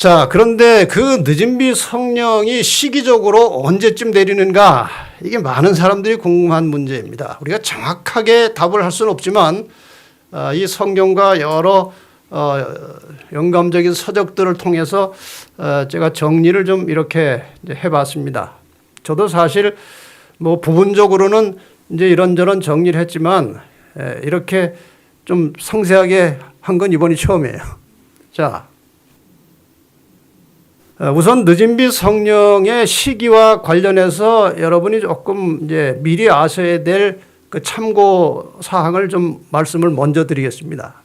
자, 그런데 그 늦은 비 성령이 시기적으로 언제쯤 내리는가? 이게 많은 사람들이 궁금한 문제입니다. 우리가 정확하게 답을 할 수는 없지만 이 성경과 여러 영감적인 서적들을 통해서 제가 정리를 좀 이렇게 해봤습니다. 저도 사실 뭐 부분적으로는 이제 이런저런 정리를 했지만 이렇게 좀 상세하게 한 건 이번이 처음이에요. 자, 우선 늦은 비 성령의 시기와 관련해서 여러분이 조금 이제 미리 아셔야 될 그 참고 사항을 좀 말씀을 먼저 드리겠습니다.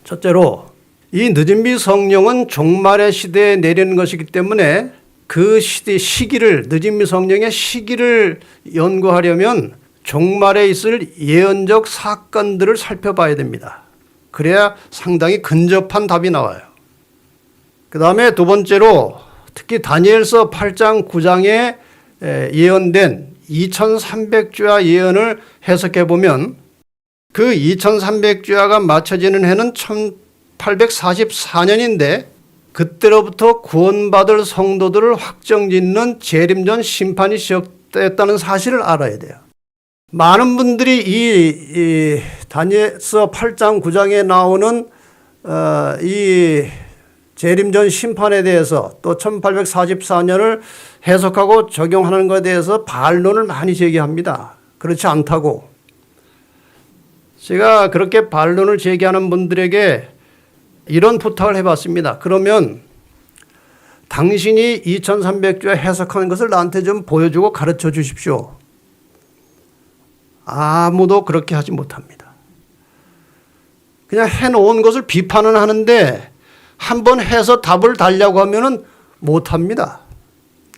첫째로 이 늦은 비 성령은 종말의 시대에 내리는 것이기 때문에 그 시기를 늦은 비 성령의 시기를 연구하려면 종말에 있을 예언적 사건들을 살펴봐야 됩니다. 그래야 상당히 근접한 답이 나와요. 그 다음에 두 번째로 특히 다니엘서 8장 9장에 예언된 2300주야 예언을 해석해 보면 그 2300주야가 맞춰지는 해는 1844년인데 그때로부터 구원받을 성도들을 확정짓는 재림전 심판이 시작됐다는 사실을 알아야 돼요. 많은 분들이 이 다니엘서 8장 9장에 나오는 이 재림전 심판에 대해서 또 1844년을 해석하고 적용하는 것에 대해서 반론을 많이 제기합니다. 그렇지 않다고. 제가 그렇게 반론을 제기하는 분들에게 이런 부탁을 해봤습니다. 그러면 당신이 2300주에 해석하는 것을 나한테 좀 보여주고 가르쳐 주십시오. 아무도 그렇게 하지 못합니다. 그냥 해놓은 것을 비판은 하는데 한번 해서 답을 달라고 하면은 못합니다.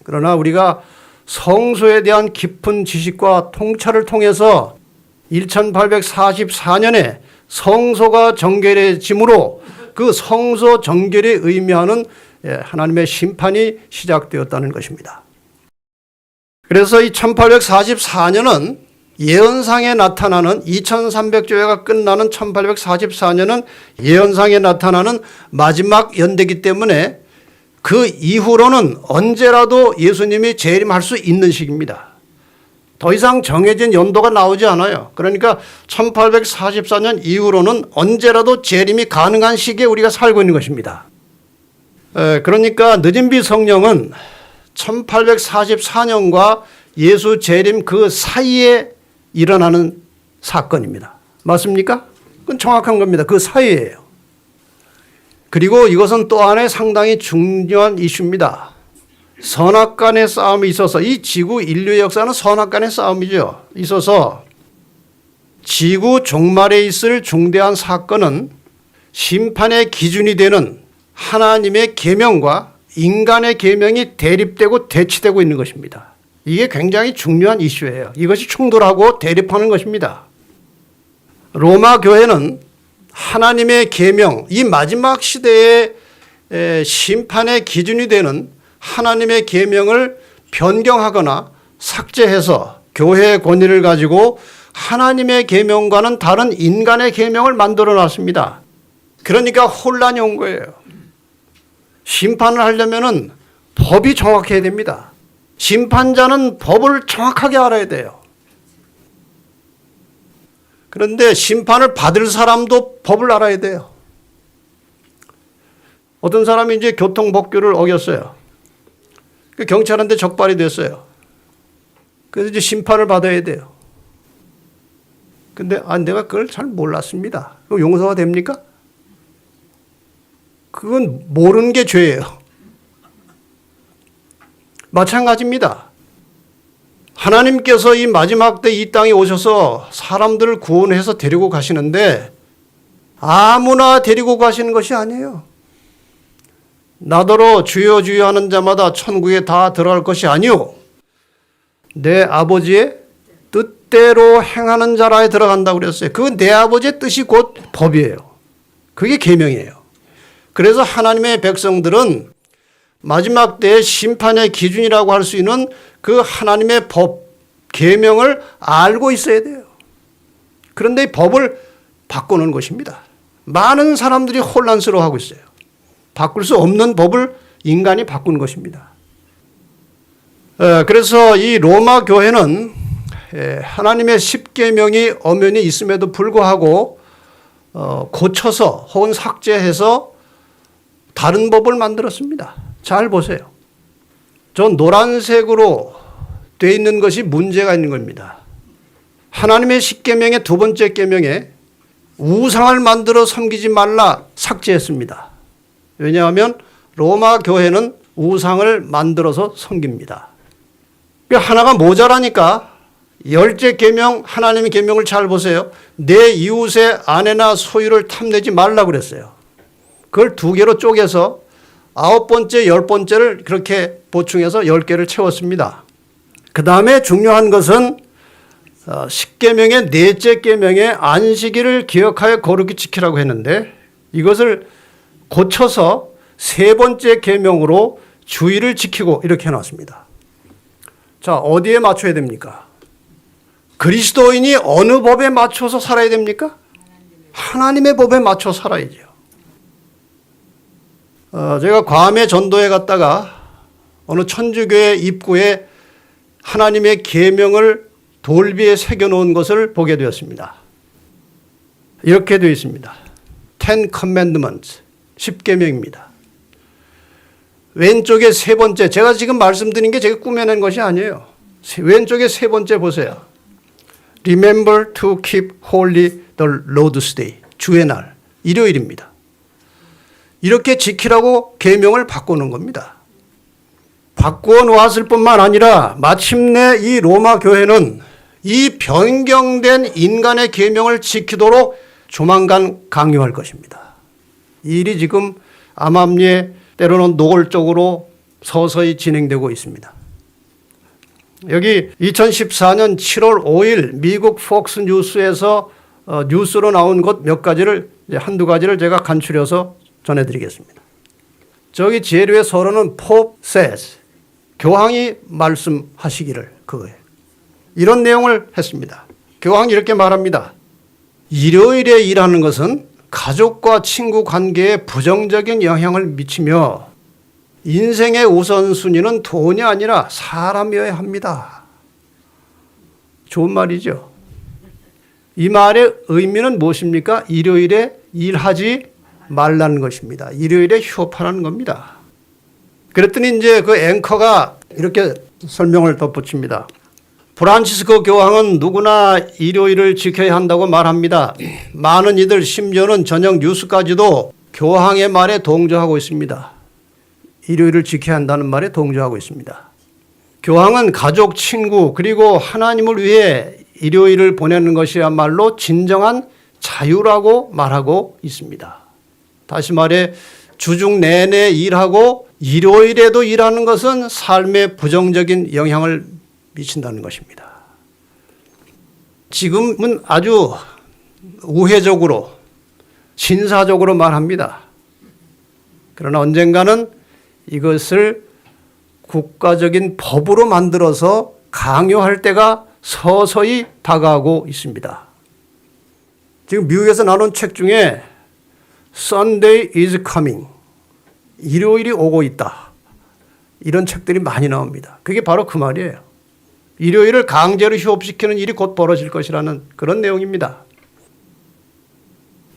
그러나 우리가 성소에 대한 깊은 지식과 통찰을 통해서 1844년에 성소가 정결해짐으로 그 성소 정결에 의미하는 하나님의 심판이 시작되었다는 것입니다. 그래서 이 1844년은 예언상에 나타나는 2300주야가 끝나는 1844년은 예언상에 나타나는 마지막 연대이기 때문에 그 이후로는 언제라도 예수님이 재림할 수 있는 시기입니다. 더 이상 정해진 연도가 나오지 않아요. 그러니까 1844년 이후로는 언제라도 재림이 가능한 시기에 우리가 살고 있는 것입니다. 그러니까 늦은 비 성령은 1844년과 예수 재림 그 사이에 일어나는 사건입니다. 맞습니까? 그건 정확한 겁니다. 그 사이예요. 그리고 이것은 또 하나의 상당히 중요한 이슈입니다. 선악간의 싸움이 있어서 이 지구 인류의 역사는 선악간의 싸움이죠. 있어서 지구 종말에 있을 중대한 사건은 심판의 기준이 되는 하나님의 계명과 인간의 계명이 대립되고 대치되고 있는 것입니다. 이게 굉장히 중요한 이슈예요. 이것이 충돌하고 대립하는 것입니다. 로마 교회는 하나님의 계명, 이 마지막 시대의 심판의 기준이 되는 하나님의 계명을 변경하거나 삭제해서 교회의 권위를 가지고 하나님의 계명과는 다른 인간의 계명을 만들어 놨습니다. 그러니까 혼란이 온 거예요. 심판을 하려면은 법이 정확해야 됩니다. 심판자는 법을 정확하게 알아야 돼요. 그런데 심판을 받을 사람도 법을 알아야 돼요. 어떤 사람이 이제 교통법규를 어겼어요. 그 경찰한테 적발이 됐어요. 그래서 이제 심판을 받아야 돼요. 근데 내가 그걸 잘 몰랐습니다. 그럼 용서가 됩니까? 그건 모르는 게 죄예요. 마찬가지입니다. 하나님께서 이 마지막 때 이 땅에 오셔서 사람들을 구원해서 데리고 가시는데 아무나 데리고 가시는 것이 아니에요. 나더러 주여 주여 하는 자마다 천국에 다 들어갈 것이 아니오 내 아버지의 뜻대로 행하는 자라에 들어간다고 그랬어요. 그 내 아버지의 뜻이 곧 법이에요. 그게 계명이에요. 그래서 하나님의 백성들은 마지막 때의 심판의 기준이라고 할 수 있는 그 하나님의 법, 계명을 알고 있어야 돼요. 그런데 이 법을 바꾸는 것입니다. 많은 사람들이 혼란스러워하고 있어요. 바꿀 수 없는 법을 인간이 바꾼 것입니다. 그래서 이 로마 교회는 하나님의 십계명이 엄연히 있음에도 불구하고 고쳐서 혹은 삭제해서 다른 법을 만들었습니다. 잘 보세요. 저 노란색으로 되어 있는 것이 문제가 있는 겁니다. 하나님의 십계명의 두 번째 계명에 우상을 만들어 섬기지 말라 삭제했습니다. 왜냐하면 로마 교회는 우상을 만들어서 섬깁니다. 하나가 모자라니까 10째 계명, 하나님의 계명을 잘 보세요. 내 이웃의 아내나 소유를 탐내지 말라 그랬어요. 그걸 2개로 쪼개서 9번째, 10번째를 그렇게 보충해서 10개를 채웠습니다. 그 다음에 중요한 것은 10계명의 4째 계명에 안식일을 기억하여 거룩히 지키라고 했는데 이것을 고쳐서 3번째 계명으로 주의를 지키고 이렇게 해놨습니다. 자, 어디에 맞춰야 됩니까? 그리스도인이 어느 법에 맞춰서 살아야 됩니까? 하나님의 법에 맞춰 살아야죠. 제가 괌에 전도에 갔다가 어느 천주교회 입구에 하나님의 계명을 돌비에 새겨놓은 것을 보게 되었습니다. 이렇게 되어 있습니다. Ten Commandments, 10계명입니다. 왼쪽에 3번째, 제가 지금 말씀드린 게 제가 꾸며낸 것이 아니에요. 왼쪽에 3번째 보세요. Remember to keep holy the Lord's Day, 주의 날, 일요일입니다. 이렇게 지키라고 계명을 바꾸는 겁니다. 바꾸어 놓았을 뿐만 아니라 마침내 이 로마 교회는 이 변경된 인간의 계명을 지키도록 조만간 강요할 것입니다. 이 일이 지금 암암리에 때로는 노골적으로 서서히 진행되고 있습니다. 여기 2014년 7월 5일 미국 폭스 뉴스에서 뉴스로 나온 것 몇 가지를, 한두 가지를 제가 간추려서 전해드리겠습니다. 저기 제류의 서론은 Pope says, 교황이 말씀하시기를, 그거예요. 이런 내용을 했습니다. 교황이 이렇게 말합니다. 일요일에 일하는 것은 가족과 친구 관계에 부정적인 영향을 미치며 인생의 우선순위는 돈이 아니라 사람이어야 합니다. 좋은 말이죠. 이 말의 의미는 무엇입니까? 일요일에 일하지 말라는 것입니다. 일요일에 휴업하라는 겁니다. 그랬더니 이제 그 앵커가 이렇게 설명을 덧붙입니다. 프란치스코 교황은 누구나 일요일을 지켜야 한다고 말합니다. 많은 이들 심지어는 저녁 뉴스까지도 교황의 말에 동조하고 있습니다. 일요일을 지켜야 한다는 말에 동조하고 있습니다. 교황은 가족, 친구 그리고 하나님을 위해 일요일을 보내는 것이야말로 진정한 자유라고 말하고 있습니다. 다시 말해 주중 내내 일하고 일요일에도 일하는 것은 삶에 부정적인 영향을 미친다는 것입니다. 지금은 아주 우회적으로 신사적으로 말합니다. 그러나 언젠가는 이것을 국가적인 법으로 만들어서 강요할 때가 서서히 다가오고 있습니다. 지금 미국에서 나온 책 중에 Sunday is coming, 일요일이 오고 있다, 이런 책들이 많이 나옵니다. 그게 바로 그 말이에요. 일요일을 강제로 휴업시키는 일이 곧 벌어질 것이라는 그런 내용입니다.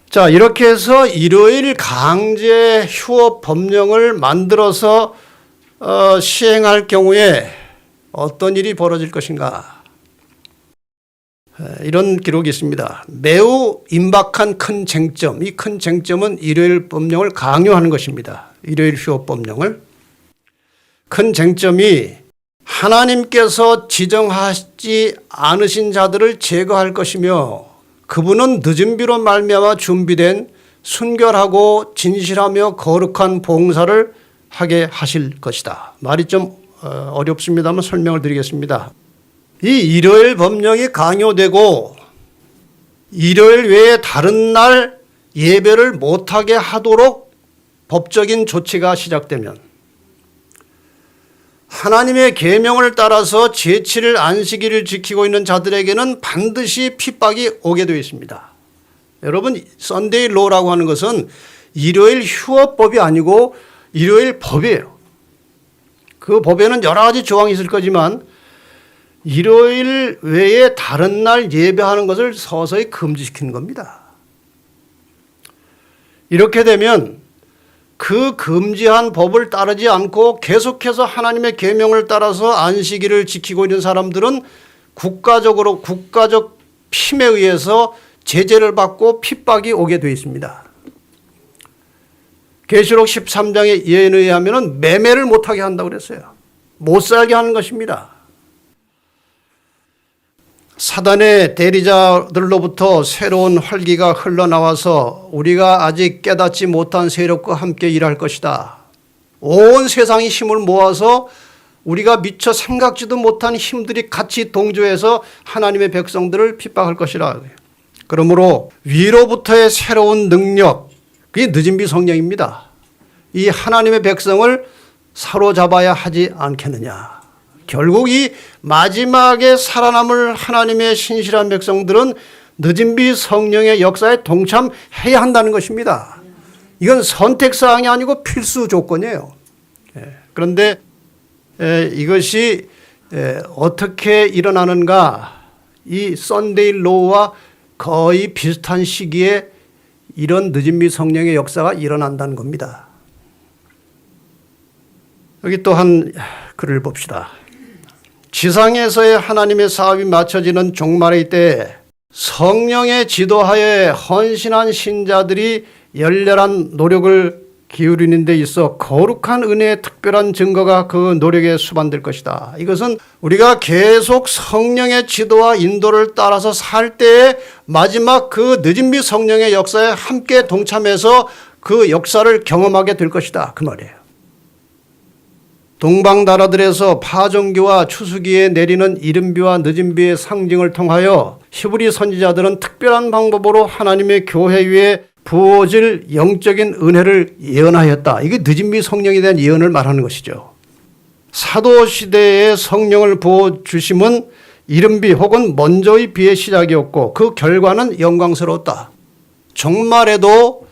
자, 이렇게 해서 일요일 강제 휴업 법령을 만들어서 시행할 경우에 어떤 일이 벌어질 것인가? 이런 기록이 있습니다. 매우 임박한 큰 쟁점, 이 큰 쟁점은 일요일 법령을 강요하는 것입니다. 일요일 휴업 법령을. 큰 쟁점이 하나님께서 지정하지 않으신 자들을 제거할 것이며 그분은 늦은 비로 말미암아 준비된 순결하고 진실하며 거룩한 봉사를 하게 하실 것이다. 말이 좀 어렵습니다만 설명을 드리겠습니다. 이 일요일 법령이 강요되고 일요일 외에 다른 날 예배를 못하게 하도록 법적인 조치가 시작되면 하나님의 계명을 따라서 제7일 안식일을 지키고 있는 자들에게는 반드시 핍박이 오게 되어 있습니다. 여러분, 썬데이 로라고 하는 것은 일요일 휴업법이 아니고 일요일 법이에요. 그 법에는 여러 가지 조항이 있을 거지만 일요일 외에 다른 날 예배하는 것을 서서히 금지시키는 겁니다. 이렇게 되면 그 금지한 법을 따르지 않고 계속해서 하나님의 계명을 따라서 안식일을 지키고 있는 사람들은 국가적 핌에 의해서 제재를 받고 핍박이 오게 되어 있습니다. 계시록 13장의 예언에 의하면 매매를 못하게 한다고 그랬어요. 못 살게 하는 것입니다. 사단의 대리자들로부터 새로운 활기가 흘러나와서 우리가 아직 깨닫지 못한 세력과 함께 일할 것이다. 온 세상이 힘을 모아서 우리가 미처 생각지도 못한 힘들이 같이 동조해서 하나님의 백성들을 핍박할 것이라. 그러므로 위로부터의 새로운 능력, 그게 늦은비 성령입니다. 이 하나님의 백성을 사로잡아야 하지 않겠느냐. 결국 이 마지막에 살아남을 하나님의 신실한 백성들은 늦은비 성령의 역사에 동참해야 한다는 것입니다. 이건 선택사항이 아니고 필수 조건이에요. 그런데 이것이 어떻게 일어나는가, 이 썬데이 로우와 거의 비슷한 시기에 이런 늦은비 성령의 역사가 일어난다는 겁니다. 여기 또 한 글을 봅시다. 지상에서의 하나님의 사업이 맞춰지는 종말의 때에 성령의 지도하에 헌신한 신자들이 열렬한 노력을 기울이는 데 있어 거룩한 은혜의 특별한 증거가 그 노력에 수반될 것이다. 이것은 우리가 계속 성령의 지도와 인도를 따라서 살 때에 마지막 그 늦은비 성령의 역사에 함께 동참해서 그 역사를 경험하게 될 것이다. 그 말이에요. 동방 나라들에서 파종기와 추수기에 내리는 이른비와 늦은비의 상징을 통하여 히브리 선지자들은 특별한 방법으로 하나님의 교회 위에 부어질 영적인 은혜를 예언하였다. 이게 늦은비 성령에 대한 예언을 말하는 것이죠. 사도시대에 성령을 부어주심은 이른비 혹은 먼저의 비의 시작이었고 그 결과는 영광스러웠다. 종말에도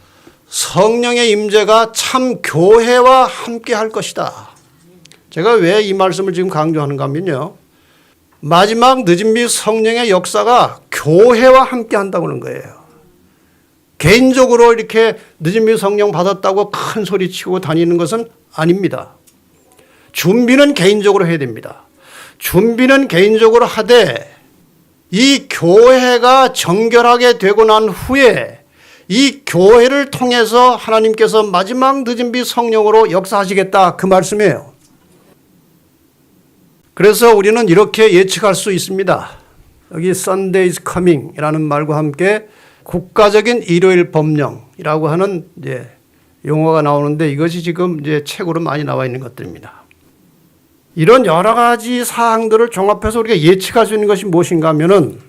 성령의 임재가 참 교회와 함께 할 것이다. 제가 왜 이 말씀을 지금 강조하는가 하면요. 마지막 늦은비 성령의 역사가 교회와 함께 한다고 하는 거예요. 개인적으로 이렇게 늦은비 성령 받았다고 큰 소리 치고 다니는 것은 아닙니다. 준비는 개인적으로 해야 됩니다. 준비는 개인적으로 하되 이 교회가 정결하게 되고 난 후에 이 교회를 통해서 하나님께서 마지막 늦은비 성령으로 역사하시겠다 그 말씀이에요. 그래서 우리는 이렇게 예측할 수 있습니다. 여기 Sunday is coming 이라는 말과 함께 국가적인 일요일 법령이라고 하는 이제 용어가 나오는데 이것이 지금 이제 책으로 많이 나와 있는 것들입니다. 이런 여러 가지 사항들을 종합해서 우리가 예측할 수 있는 것이 무엇인가 하면은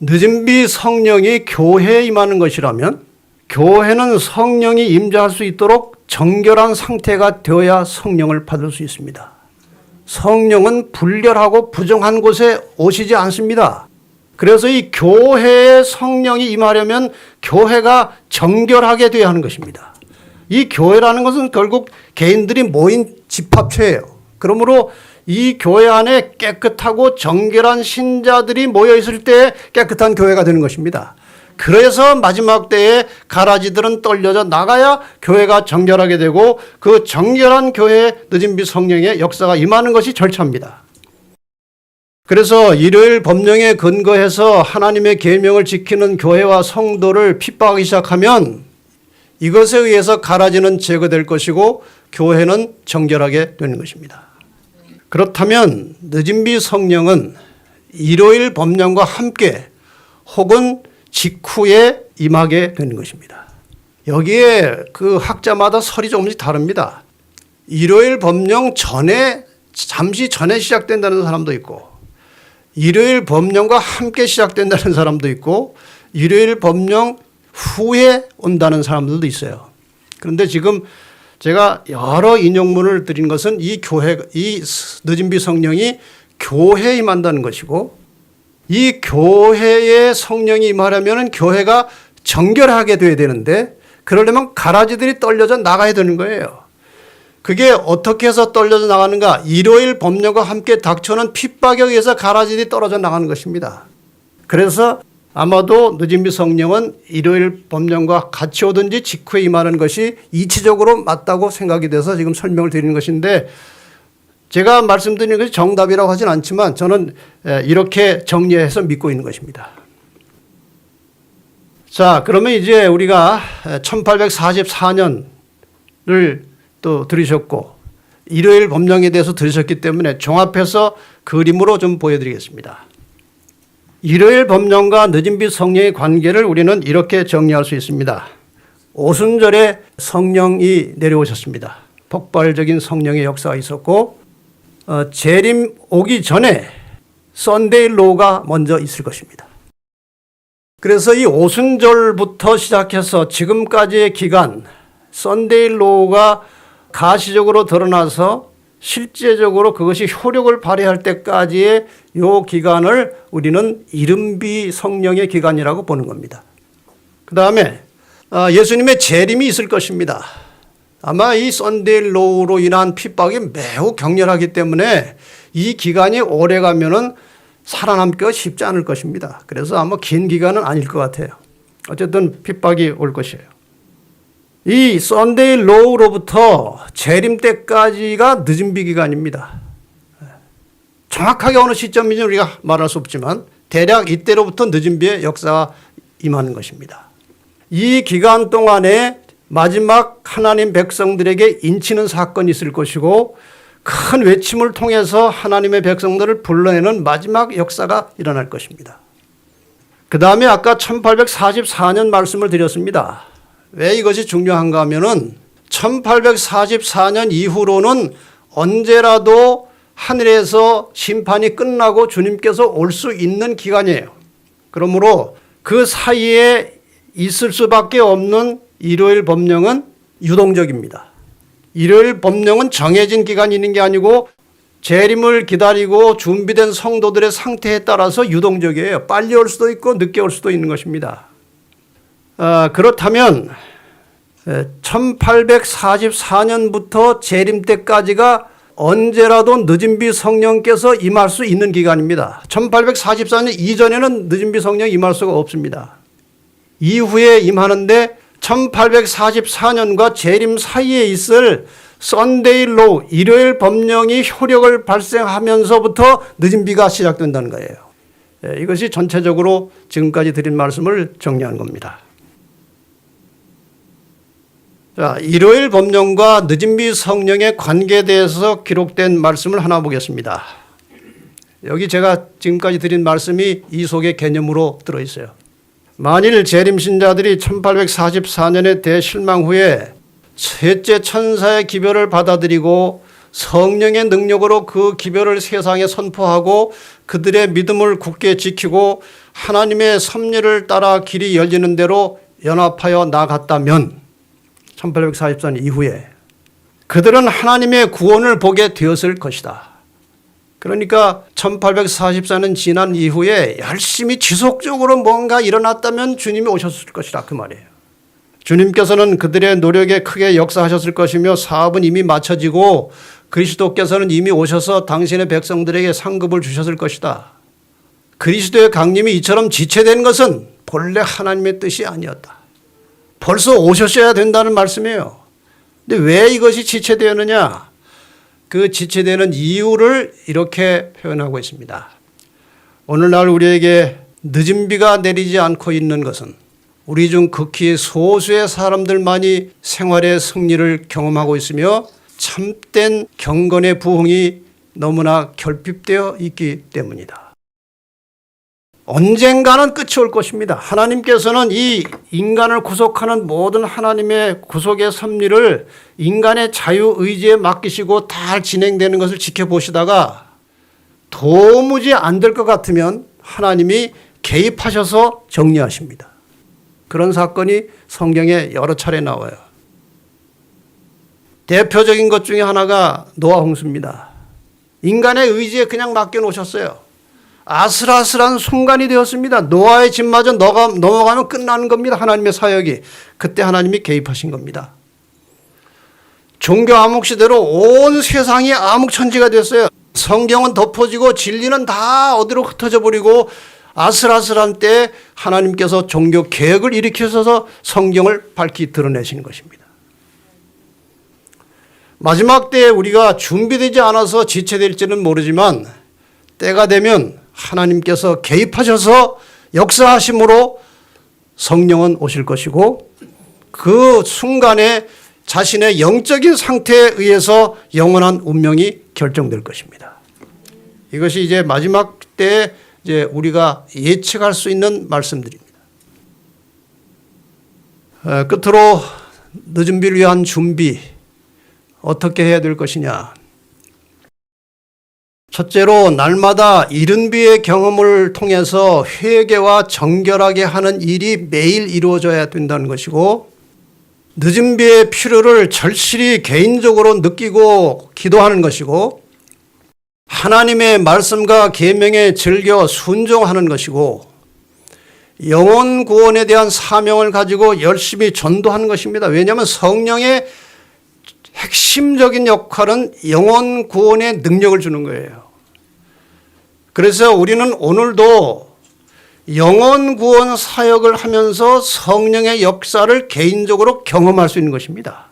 늦은비 성령이 교회에 임하는 것이라면 교회는 성령이 임재할 수 있도록 정결한 상태가 되어야 성령을 받을 수 있습니다. 성령은 불결하고 부정한 곳에 오시지 않습니다. 그래서 이 교회에 성령이 임하려면 교회가 정결하게 되어야 하는 것입니다. 이 교회라는 것은 결국 개인들이 모인 집합체예요. 그러므로 이 교회 안에 깨끗하고 정결한 신자들이 모여 있을 때 깨끗한 교회가 되는 것입니다. 그래서 마지막 때에 가라지들은 떨려져 나가야 교회가 정결하게 되고 그 정결한 교회에 늦은비 성령의 역사가 임하는 것이 절차입니다. 그래서 일요일 법령에 근거해서 하나님의 계명을 지키는 교회와 성도를 핍박하기 시작하면 이것에 의해서 가라지는 제거될 것이고 교회는 정결하게 되는 것입니다. 그렇다면 늦은비 성령은 일요일 법령과 함께 혹은 직후에 임하게 되는 것입니다. 여기에 그 학자마다 설이 조금씩 다릅니다. 일요일 법령 전에 잠시 전에 시작된다는 사람도 있고 일요일 법령과 함께 시작된다는 사람도 있고 일요일 법령 후에 온다는 사람들도 있어요. 그런데 지금 제가 여러 인용문을 드린 것은 이 늦은비 성령이 교회에 임한다는 것이고 이 교회에 성령이 임하려면 교회가 정결하게 돼야 되는데 그러려면 가라지들이 떨려져 나가야 되는 거예요. 그게 어떻게 해서 떨려져 나가는가? 일요일 법령과 함께 닥쳐오는 핍박에 의해서 가라지들이 떨어져 나가는 것입니다. 그래서 아마도 늦은비 성령은 일요일 법령과 같이 오든지 직후에 임하는 것이 이치적으로 맞다고 생각이 돼서 지금 설명을 드리는 것인데, 제가 말씀드리는 것이 정답이라고 하진 않지만 저는 이렇게 정리해서 믿고 있는 것입니다. 자, 그러면 이제 우리가 1844년을 또 들으셨고 일요일 법령에 대해서 들으셨기 때문에 종합해서 그림으로 좀 보여드리겠습니다. 일요일 법령과 늦은비 성령의 관계를 우리는 이렇게 정리할 수 있습니다. 오순절에 성령이 내려오셨습니다. 폭발적인 성령의 역사가 있었고 재림 오기 전에 썬데이 로우가 먼저 있을 것입니다. 그래서 이 오순절부터 시작해서 지금까지의 기간 썬데이 로우가 가시적으로 드러나서 실제적으로 그것이 효력을 발휘할 때까지의 이 기간을 우리는 이른비 성령의 기간이라고 보는 겁니다. 그 다음에 예수님의 재림이 있을 것입니다. 아마 이 썬데이 로우로 인한 핍박이 매우 격렬하기 때문에 이 기간이 오래 가면은 살아남기가 쉽지 않을 것입니다. 그래서 아마 긴 기간은 아닐 것 같아요. 어쨌든 핍박이 올 것이에요. 이 썬데이 로우로부터 재림 때까지가 늦은비 기간입니다. 정확하게 어느 시점인지 우리가 말할 수 없지만 대략 이때로부터 늦은비의 역사가 임하는 것입니다. 이 기간 동안에 마지막 하나님 백성들에게 인치는 사건이 있을 것이고 큰 외침을 통해서 하나님의 백성들을 불러내는 마지막 역사가 일어날 것입니다. 그 다음에 아까 1844년 말씀을 드렸습니다. 왜 이것이 중요한가 하면은 1844년 이후로는 언제라도 하늘에서 심판이 끝나고 주님께서 올 수 있는 기간이에요. 그러므로 그 사이에 있을 수밖에 없는 일요일 법령은 유동적입니다. 일요일 법령은 정해진 기간이 있는 게 아니고 재림을 기다리고 준비된 성도들의 상태에 따라서 유동적이에요. 빨리 올 수도 있고 늦게 올 수도 있는 것입니다. 그렇다면 1844년부터 재림 때까지가 언제라도 늦은비 성령께서 임할 수 있는 기간입니다. 1844년 이전에는 늦은비 성령이 임할 수가 없습니다. 이후에 임하는데 1844년과 재림 사이에 있을 썬데이 로우, 일요일 법령이 효력을 발생하면서부터 늦은비가 시작된다는 거예요. 이것이 전체적으로 지금까지 드린 말씀을 정리한 겁니다. 자, 일요일 법령과 늦은비 성령의 관계에 대해서 기록된 말씀을 하나 보겠습니다. 여기 제가 지금까지 드린 말씀이 이 속의 개념으로 들어있어요. 만일 재림신자들이 1844년의 대실망 후에 셋째 천사의 기별을 받아들이고 성령의 능력으로 그 기별을 세상에 선포하고 그들의 믿음을 굳게 지키고 하나님의 섭리를 따라 길이 열리는 대로 연합하여 나갔다면 1844년 이후에 그들은 하나님의 구원을 보게 되었을 것이다. 그러니까 1844년 지난 이후에 열심히 지속적으로 뭔가 일어났다면 주님이 오셨을 것이다 그 말이에요. 주님께서는 그들의 노력에 크게 역사하셨을 것이며 사업은 이미 마쳐지고 그리스도께서는 이미 오셔서 당신의 백성들에게 상급을 주셨을 것이다. 그리스도의 강림이 이처럼 지체된 것은 본래 하나님의 뜻이 아니었다. 벌써 오셨어야 된다는 말씀이에요. 근데 왜 이것이 지체되었느냐? 그 지체되는 이유를 이렇게 표현하고 있습니다. 오늘날 우리에게 늦은 비가 내리지 않고 있는 것은 우리 중 극히 소수의 사람들만이 생활의 승리를 경험하고 있으며 참된 경건의 부흥이 너무나 결핍되어 있기 때문이다. 언젠가는 끝이 올 것입니다. 하나님께서는 이 인간을 구속하는 모든 하나님의 구속의 섭리를 인간의 자유의지에 맡기시고 잘 진행되는 것을 지켜보시다가 도무지 안 될 것 같으면 하나님이 개입하셔서 정리하십니다. 그런 사건이 성경에 여러 차례 나와요. 대표적인 것 중에 하나가 노아 홍수입니다. 인간의 의지에 그냥 맡겨놓으셨어요. 아슬아슬한 순간이 되었습니다. 노아의 집마저 넘어가면 끝나는 겁니다. 하나님의 사역이. 그때 하나님이 개입하신 겁니다. 종교 암흑 시대로 온 세상이 암흑천지가 됐어요. 성경은 덮어지고 진리는 다 어디로 흩어져 버리고 아슬아슬한 때 하나님께서 종교 개혁을 일으키셔서 성경을 밝히 드러내시는 것입니다. 마지막 때에 우리가 준비되지 않아서 지체될지는 모르지만 때가 되면 하나님께서 개입하셔서 역사하심으로 성령은 오실 것이고 그 순간에 자신의 영적인 상태에 의해서 영원한 운명이 결정될 것입니다. 이것이 이제 마지막 때에 이제 우리가 예측할 수 있는 말씀들입니다. 끝으로 늦은 비를 위한 준비 어떻게 해야 될 것이냐. 첫째로 날마다 이른 비의 경험을 통해서 회개와 정결하게 하는 일이 매일 이루어져야 된다는 것이고 늦은 비의 필요를 절실히 개인적으로 느끼고 기도하는 것이고 하나님의 말씀과 계명에 즐겨 순종하는 것이고 영혼 구원에 대한 사명을 가지고 열심히 전도하는 것입니다. 왜냐하면 성령의 핵심적인 역할은 영혼 구원의 능력을 주는 거예요. 그래서 우리는 오늘도 영혼 구원 사역을 하면서 성령의 역사를 개인적으로 경험할 수 있는 것입니다.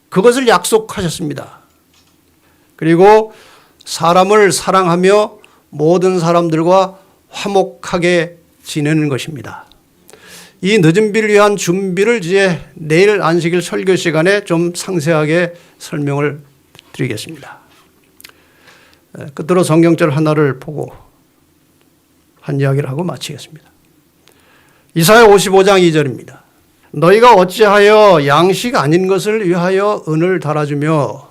그것을 약속하셨습니다. 그리고 사람을 사랑하며 모든 사람들과 화목하게 지내는 것입니다. 이 늦은 비를 위한 준비를 이제 내일 안식일 설교 시간에 좀 상세하게 설명을 드리겠습니다. 끝으로 성경절 하나를 보고 한 이야기를 하고 마치겠습니다. 이사야 55장 2절입니다. 너희가 어찌하여 양식 아닌 것을 위하여 은을 달아주며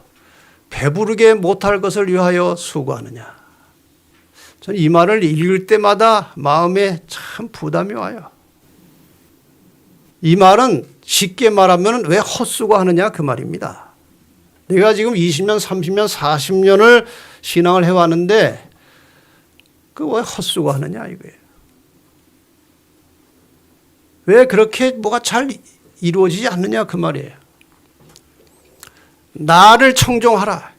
배부르게 못할 것을 위하여 수고하느냐. 저는 이 말을 읽을 때마다 마음에 참 부담이 와요. 이 말은 쉽게 말하면 왜 헛수고하느냐 그 말입니다. 내가 지금 20년, 30년, 40년을 신앙을 해왔는데 그 왜 헛수고하느냐 이거예요. 왜 그렇게 뭐가 잘 이루어지지 않느냐 그 말이에요. 나를 청종하라.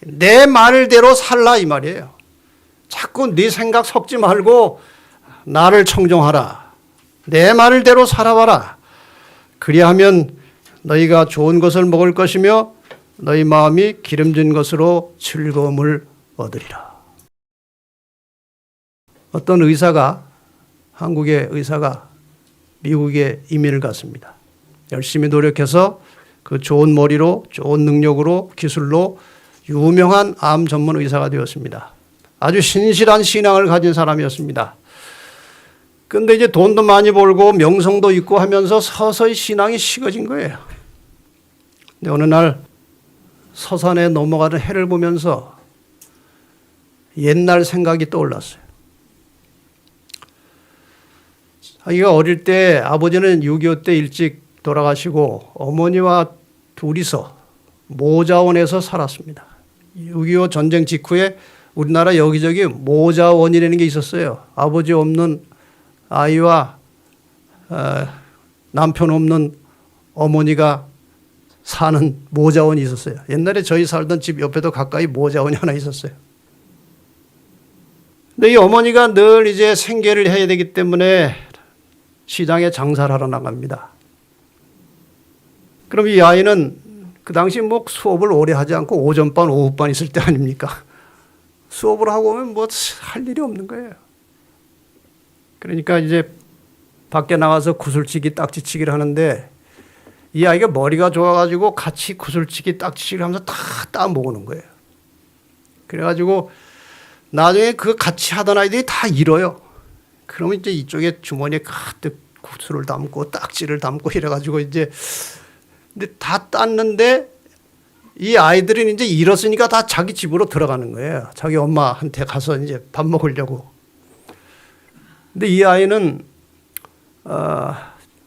내 말대로 살라 이 말이에요. 자꾸 네 생각 섞지 말고 나를 청종하라. 내 말대로 살아봐라. 그리하면 너희가 좋은 것을 먹을 것이며 너희 마음이 기름진 것으로 즐거움을 얻으리라. 어떤 의사가 한국의 의사가 미국에 이민을 갔습니다. 열심히 노력해서 그 좋은 머리로 좋은 능력으로 기술로 유명한 암 전문 의사가 되었습니다. 아주 신실한 신앙을 가진 사람이었습니다. 그런데 이제 돈도 많이 벌고 명성도 있고 하면서 서서히 신앙이 식어진 거예요. 근데 어느 날 서산에 넘어가는 해를 보면서 옛날 생각이 떠올랐어요. 자기가 어릴 때 아버지는 6.25 때 일찍 돌아가시고 어머니와 둘이서 모자원에서 살았습니다. 6.25 전쟁 직후에 우리나라 여기저기 모자원이라는 게 있었어요. 아버지 없는 아이와 남편 없는 어머니가 사는 모자원이 있었어요. 옛날에 저희 살던 집 옆에도 가까이 모자원이 하나 있었어요. 근데 이 어머니가 늘 이제 생계를 해야 되기 때문에 시장에 장사를 하러 나갑니다. 그럼 이 아이는 그 당시 뭐 수업을 오래 하지 않고 오전반, 오후반 있을 때 아닙니까? 수업을 하고 오면 뭐 할 일이 없는 거예요. 그러니까 이제 밖에 나가서 구슬치기, 딱지치기를 하는데 이 아이가 머리가 좋아가지고 같이 구슬치기, 딱지치기를 하면서 다 따먹는 거예요. 그래가지고 나중에 그 같이 하던 아이들이 다 잃어요. 그러면 이제 이쪽에 주머니에 가득 구슬을 담고 딱지를 담고 이래가지고 이제 근데 다 땄는데 이 아이들은 이제 잃었으니까 다 자기 집으로 들어가는 거예요. 자기 엄마한테 가서 이제 밥 먹으려고. 근데 이 아이는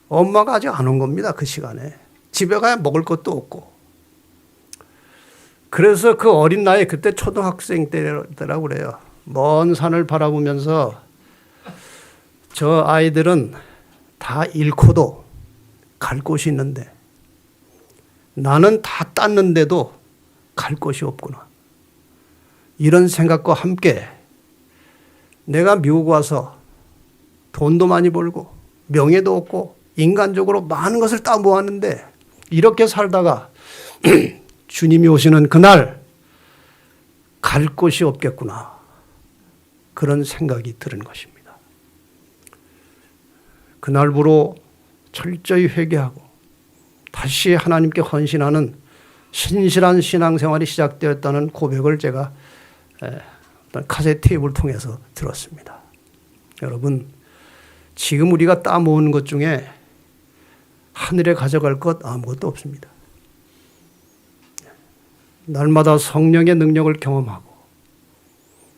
엄마가 아직 안 온 겁니다. 그 시간에. 집에 가야 먹을 것도 없고. 그래서 그 어린 나이에 그때 초등학생 때라고 그래요. 먼 산을 바라보면서 저 아이들은 다 잃고도 갈 곳이 있는데 나는 다 땄는데도 갈 곳이 없구나. 이런 생각과 함께 내가 미국 와서 돈도 많이 벌고 명예도 얻고 인간적으로 많은 것을 다 모았는데 이렇게 살다가 주님이 오시는 그날 갈 곳이 없겠구나. 그런 생각이 드는 것입니다. 그날부로 철저히 회개하고 다시 하나님께 헌신하는 신실한 신앙생활이 시작되었다는 고백을 제가 어떤 카세트 테이프를 통해서 들었습니다. 여러분, 지금 우리가 따모은 것 중에 하늘에 가져갈 것 아무것도 없습니다. 날마다 성령의 능력을 경험하고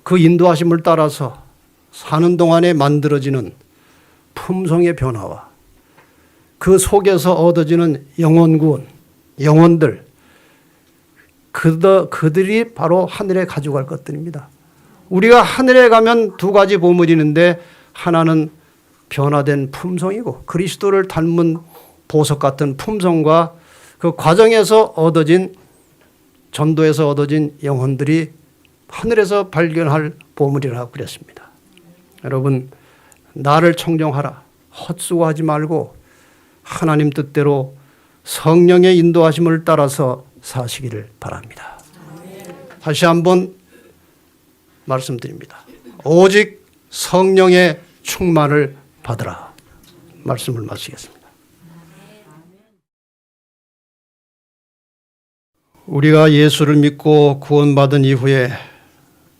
그 인도하심을 따라서 사는 동안에 만들어지는 품성의 변화와 그 속에서 얻어지는 영혼구원, 영혼들, 그들이 바로 하늘에 가져갈 것들입니다. 우리가 하늘에 가면 두 가지 보물이 있는데 하나는 변화된 품성이고 그리스도를 닮은 보석 같은 품성과 그 과정에서 얻어진 전도에서 얻어진 영혼들이 하늘에서 발견할 보물이라고 그랬습니다. 여러분, 나를 청정하라. 헛수고하지 말고 하나님 뜻대로 성령의 인도하심을 따라서 사시기를 바랍니다. 다시 한번 말씀드립니다. 오직 성령의 충만을 받으라. 말씀을 마치겠습니다. 우리가 예수를 믿고 구원받은 이후에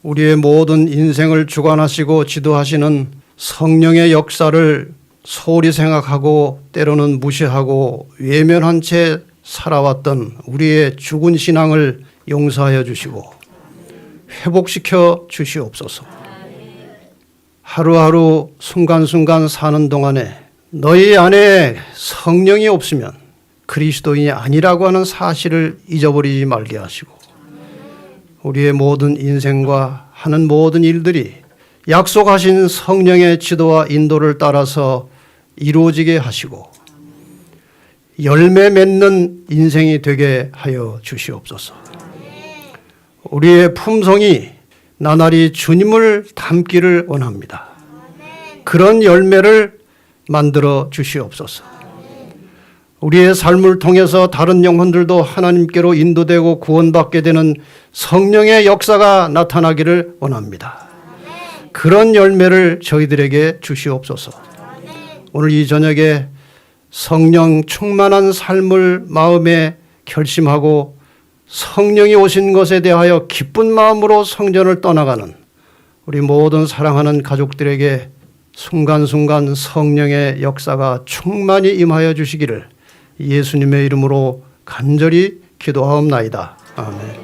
우리의 모든 인생을 주관하시고 지도하시는 성령의 역사를 소홀히 생각하고 때로는 무시하고 외면한 채 살아왔던 우리의 죽은 신앙을 용서하여 주시고 회복시켜 주시옵소서. 하루하루 순간순간 사는 동안에 너희 안에 성령이 없으면 그리스도인이 아니라고 하는 사실을 잊어버리지 말게 하시고 우리의 모든 인생과 하는 모든 일들이 약속하신 성령의 지도와 인도를 따라서 이루어지게 하시고 열매 맺는 인생이 되게 하여 주시옵소서. 우리의 품성이 나날이 주님을 닮기를 원합니다. 그런 열매를 만들어 주시옵소서. 우리의 삶을 통해서 다른 영혼들도 하나님께로 인도되고 구원받게 되는 성령의 역사가 나타나기를 원합니다. 그런 열매를 저희들에게 주시옵소서. 오늘 이 저녁에 성령 충만한 삶을 마음에 결심하고 성령이 오신 것에 대하여 기쁜 마음으로 성전을 떠나가는 우리 모든 사랑하는 가족들에게 순간순간 성령의 역사가 충만히 임하여 주시기를 예수님의 이름으로 간절히 기도하옵나이다. 아멘.